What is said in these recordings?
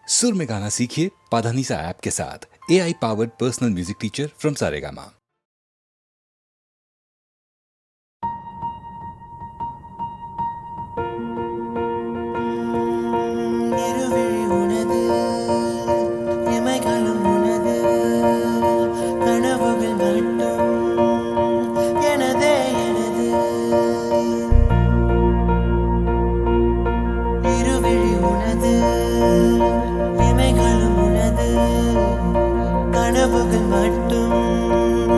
सुर में गाना सीखिए पाधानीसा ऐप के साथ। AI powered personal music teacher from Saregama. கனவுகள் மட்டும்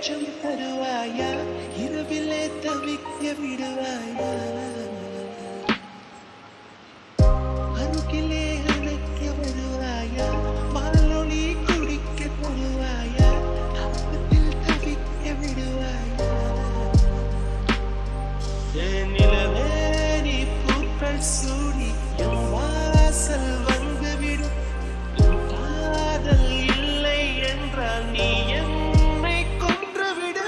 வெளிச்சம் தருவாயா இரவிலே தவிக்க விடுவாயா அருகிலே அழைக்க வருவாயா பாலொளி குடிக்க தருவாயா அப்பத்தில் தவிக்க விடுவாயா நிலவே நீ பூக்கள் சூடி என் வாசல் வந்துவிடும் காதல் இல்லை என்றால் நீ என்னை கொன்றுவிடு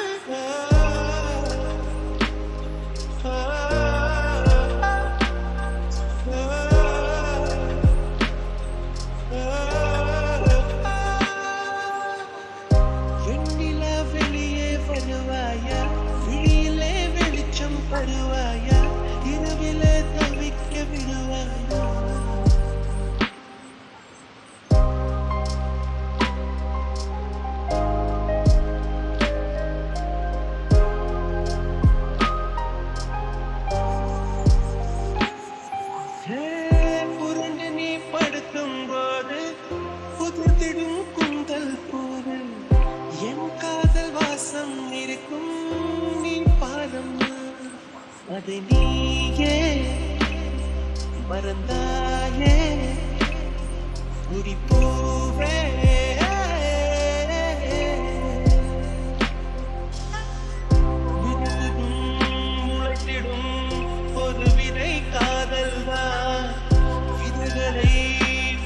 வெண்ணிலா வெளியே வருவாயா விழியிலே வெளிச்சம் தருவாயா இரவிலே தவிக்க விடுவாயா புரண்டு நீ படுக்கும் போது புதிர்த்திடும் குந்தல் போது என் காதல் வாசம் இருக்கும் நீ பாதம் அதை நீயே மறந்தாயே குடிப்பூவே முளைத்திடும் ஒரு விதை காதல்தான் விதைகளை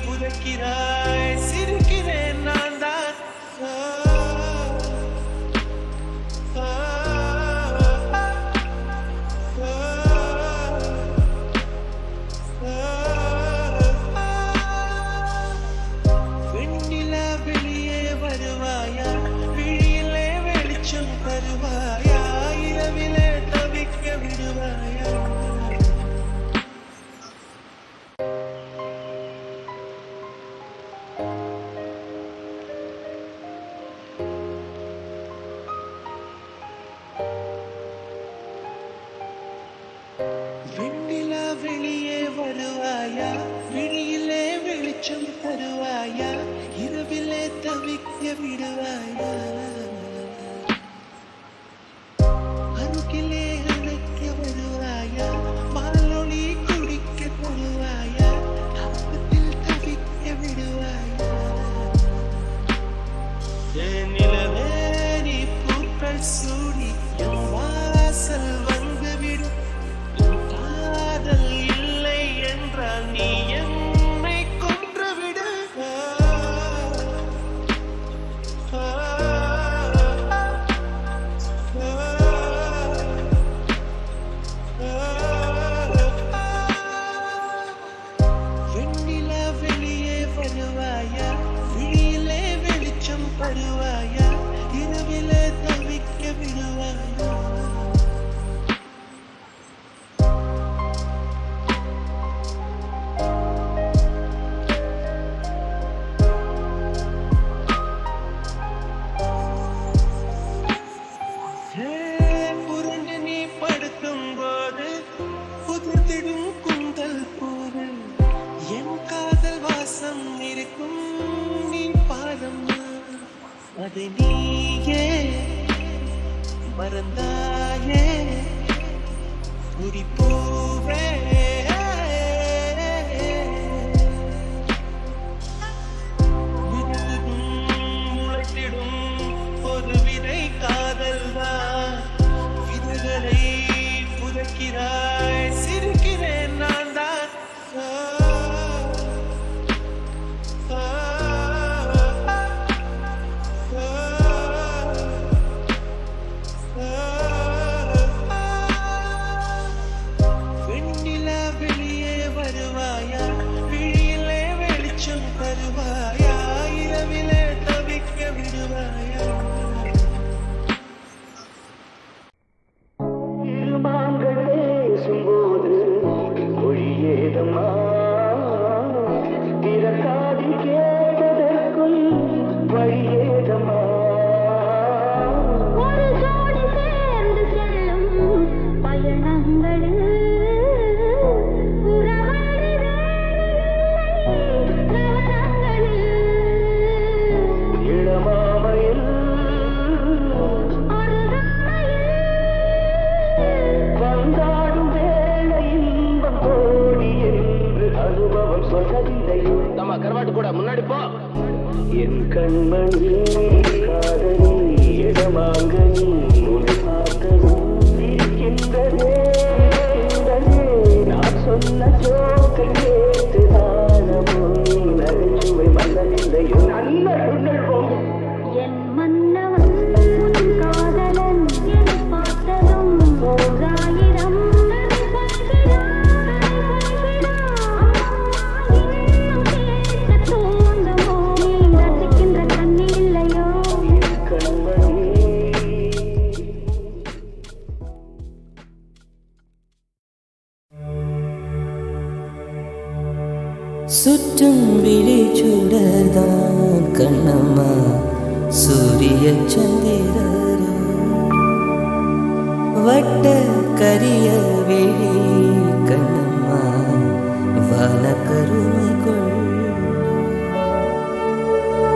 புதைக்கிறாய் சிரிக்கிறேன் நான் தான் வெண்ணிலா வெளியே வருவாயா விழியிலே வெளிச்சம் தருவாயா இரவிலே தவிக்க விடுவாயா வெண்ணிலா வெளியே வருவாயா விழியிலே வெளிச்சம் தருவாயா இரவிலே தவிக்க விடுவாயா அருகிலே அழைக்க வருவாயா பாலொளி குடிக்க தருவாயா அப்பத்தில் தவிக்க விடுவாயா நிலவே நீ பூக்கள் சூடி என் வாசல் வந்துவிடும் காதல் இல்லை என்றால் நீ என்னை கொன்றுவிடு வெண்ணிலா வெளியே வருவாயா விழியிலே வெளிச்சம் தருவாயா இரவிலே தவிக்க விடுவாயா புரண்டு நீ படுக்கும் போது புதிர்த்திடும் குந்தல் போது என் காதல் வாசம் இருக்கும் நீ பாதம் அதை நீயே மறந்தாயே குடிப்பூவே முளைத்திடும் ஒரு விதை காதல்தான் விதைகளை புதைக்கிறாய் சிரிக்கிறேன் நான் தான் அனுபவம் சொல்வதில்லையோ நம்ம கருவாட்டு கூட முன்னாடி போ என் கண்மணி காதலி இடமாங்க நீ உன்னை பார்த்ததும் சிரிக்கின்றதே நான் சொன்ன ஜோக்கை கேட்டு தானமோ நகைச்சுவை மன்னனில்லையோ நல்ல சுண்டல்வோம் என் மன்னவன் காதலன் என் பார்த்ததும் ஓராயிரம் சுற்றும் விழிச்சுடர்தான் கண்ணம்மா சூரிய சந்திரரோ வட்ட கரிய விழி கண்ணம்மா வானக்கருமை கொள்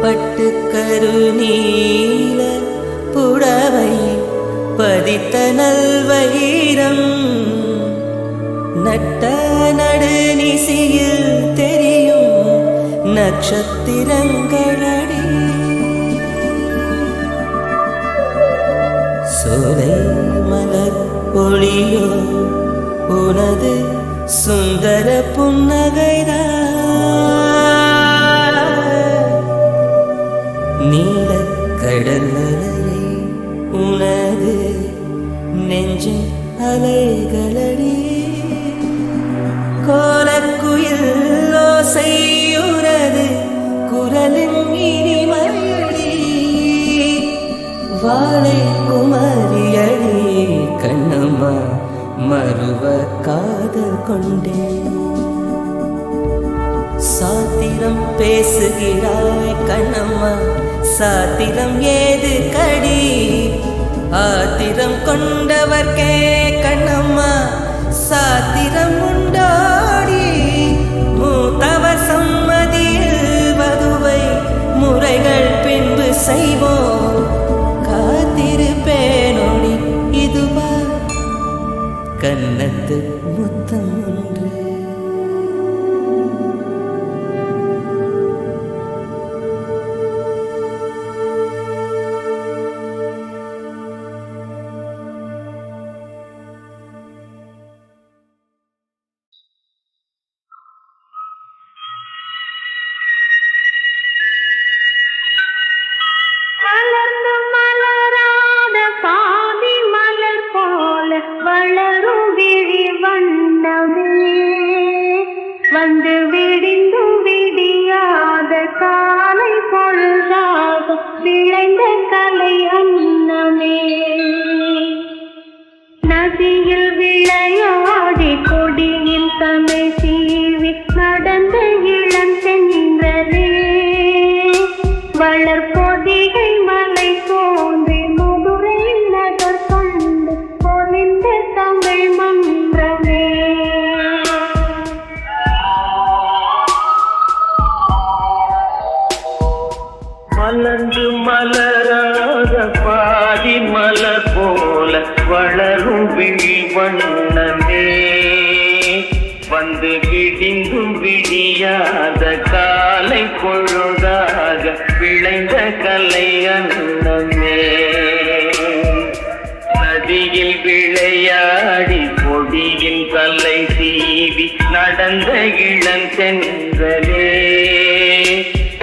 பட்டு கருநீல புடவை பதித்த நல்வயிரம் நட்ட நடுநிசியில் தெரியும் நட்சத்திரங்களடி சோலை மலர் ஒளியோ உனது சுந்தர புன்னகைதான் நீல கடல் அலையே உனது நெஞ்சின் அலைகளடி கோலக்குயில் ஓசையுறது குரலின் இனிமையடி வாழை குமரியடி கண்ணம்மா மறுவ காதல் கொண்டே சாத்திரம் பேசுகிறாய் கண்ணம்மா சாத்திரம் ஏது கடி ஆத்திரம் கொண்டவர்க்கே கண்ணம்மா சாத்திரம் உண்டாடி மூத்தவ சம்மதியில் வதுவை முறைகள் பின்பு செய்வோம் காத்திருப்பேனோடி இதுவா கன்னத்து முத்தம் ஒன்று வந்து விடிந்தும் விடியாத காலை பொழுதாக விளைந்த கலை அன்னமே நதியில் விளையாடி கொடியில் தமை சீவி நடந்த இளம் சென்றே வளர்பொதிகை மலை தோன்றி மதுரை நகர் கொண்டு பொலிந்த தமிழ் மன்றமே மலர்ந்து மலராத பாதி மலர் போல வளரும் விழி வண்ணமே வந்து விடிந்தும் விடியாத காலை பொழுதாக விளைந்த கலை அன்னமே நதியில் விளையாடி கொடியின் தலை சீவி நடந்த இளந்தென்றலே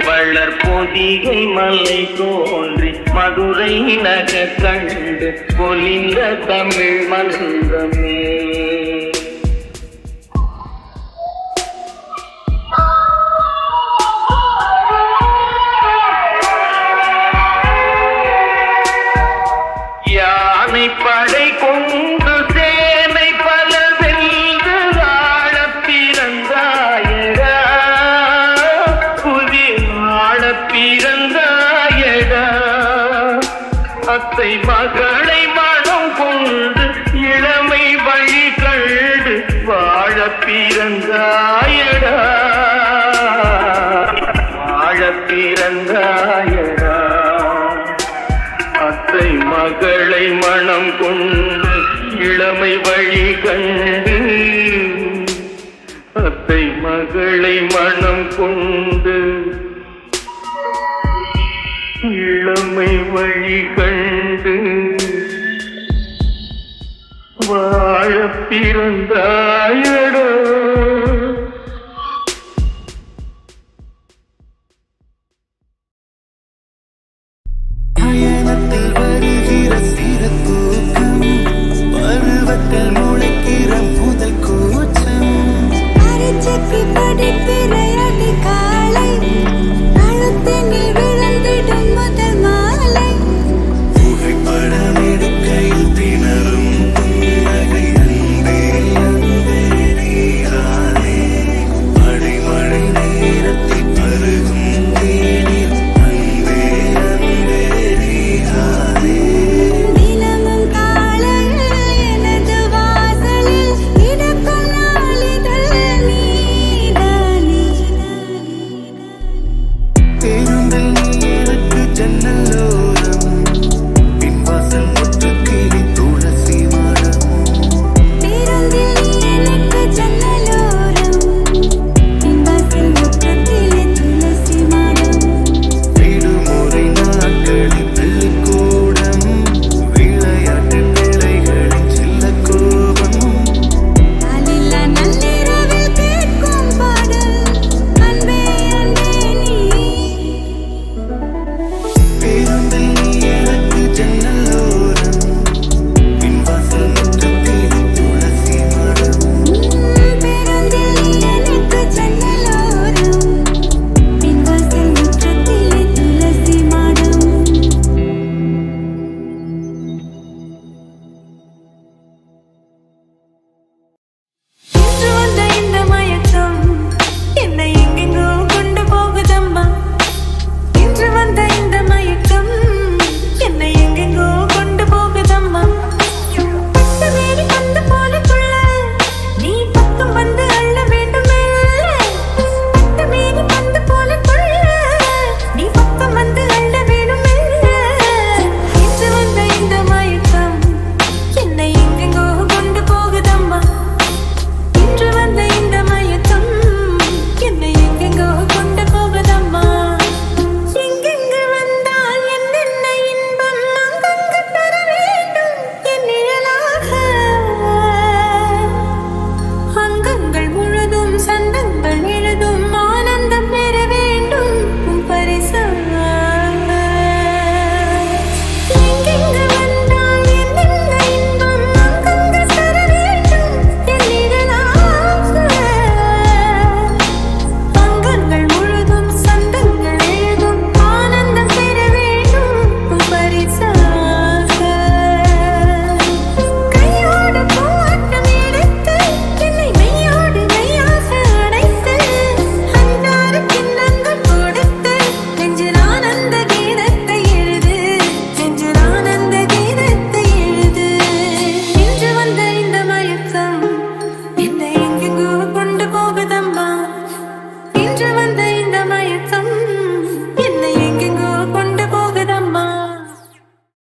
வளர்பொதிகை மலை தோன்றி மதுரை நகர் கண்டு பொலிந்த தமிழ் மன்றமே யானை படை கொண்டு சேனை பல வென்று ஆளப் பிறந்தாயடா புதிர் ஆளப் பிறந்தாயடா அத்தை மகளை மனம் கொண்டு இளமை வழி கண்டு வாழப் பிறந்தாயடா வாழப் பிறந்தாயடா அத்தை மகளை மனம் கொண்டு இளமை வழி கண்டு அத்தை அத்தை மகளை மனம் கொண்டு இளமை வழி கண்டு வாழ பிறந்தாயடா